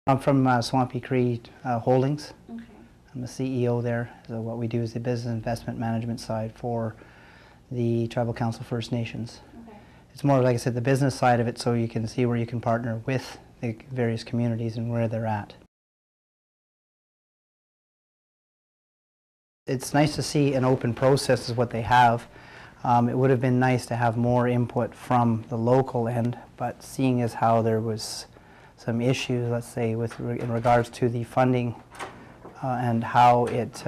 I'm from Swampy Cree Holdings. Okay. I'm the CEO there. So what we do is the business investment management side for the Tribal Council First Nations. Okay. It's more, like I said, the business side of it, so you can see where you can partner with the various communities and where they're at. It's nice to see an open process is what they have. It would have been nice to have more input from the local end, but seeing as how there was some issues, let's say, in regards to the funding and how it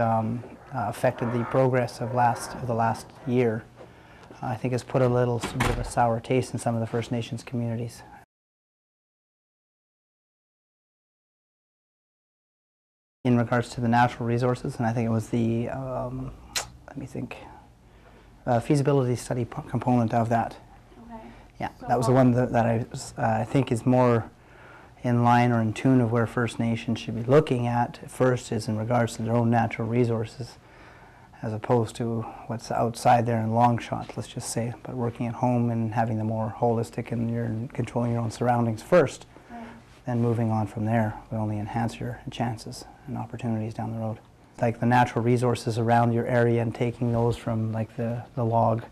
affected the progress of the last year, I think it's put a little bit of a sour taste in some of the First Nations communities. In regards to the natural resources, and I think it was the, let me think, feasibility study component of that. Okay. Yeah, so that was the one that I think is more in line or in tune of where First Nations should be looking at first, is in regards to their own natural resources, as opposed to what's outside there in long shot, let's just say, but working at home and having the more holistic and you're controlling your own surroundings first, right. Then moving on from there will only enhance your chances and opportunities down the road. Like the natural resources around your area and taking those from like the log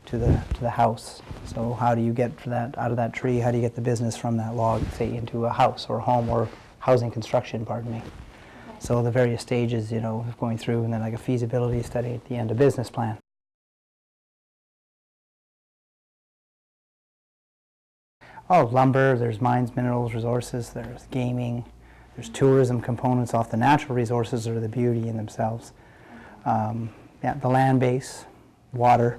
to the house. So how do you get that out of that tree? How do you get the business from that log, say, into a house or a home or housing construction, pardon me. Okay. So the various stages, you know, going through, and then like a feasibility study at the end, a business plan. Oh, lumber, there's mines, minerals, resources, there's gaming, there's tourism components off the natural resources or the beauty in themselves. Yeah, the land base, water.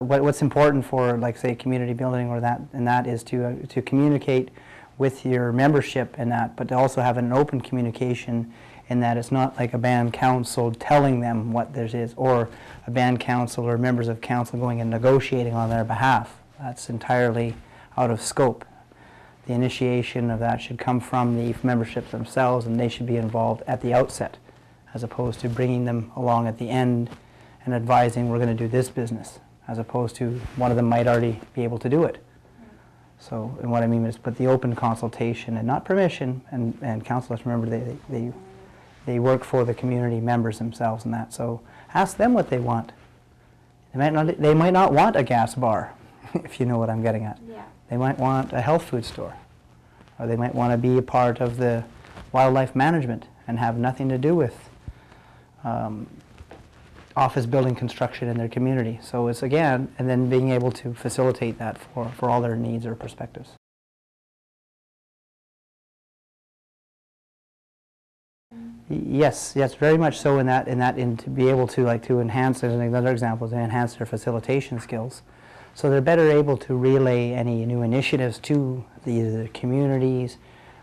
What's important for, like, say, community building or that, and that is to communicate with your membership and that, but to also have an open communication in that it's not like a band council telling them what theirs is, or a band council or members of council going and negotiating on their behalf. That's entirely out of scope. The initiation of that should come from the memberships themselves, and they should be involved at the outset, as opposed to bringing them along at the end and advising, we're going to do this business, as opposed to one of them might already be able to do it. So, and what I mean is, but the open consultation and not permission, and councillors, remember, they work for the community members themselves and that, so ask them what they want. They might not want a gas bar, if you know what I'm getting at. Yeah. They might want a health food store, or they might want to be a part of the wildlife management and have nothing to do with office building construction in their community. So it's, again, and then being able to facilitate that for all their needs or perspectives. Yes, very much so in that, to be able to, like, to enhance, as another example, to enhance their facilitation skills. So they're better able to relay any new initiatives to either the communities,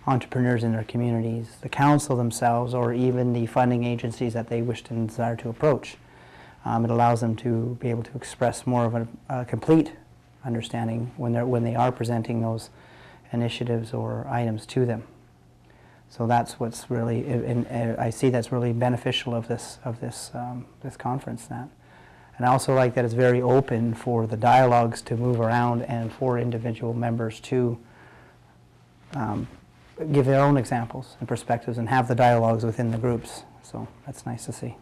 entrepreneurs in their communities, the council themselves, or even the funding agencies that they wish and desire to approach. It allows them to be able to express more of a complete understanding when they are presenting those initiatives or items to them. So that's what's really, and I see that's really beneficial of this conference. And I also like that it's very open for the dialogues to move around and for individual members to give their own examples and perspectives and have the dialogues within the groups. So that's nice to see.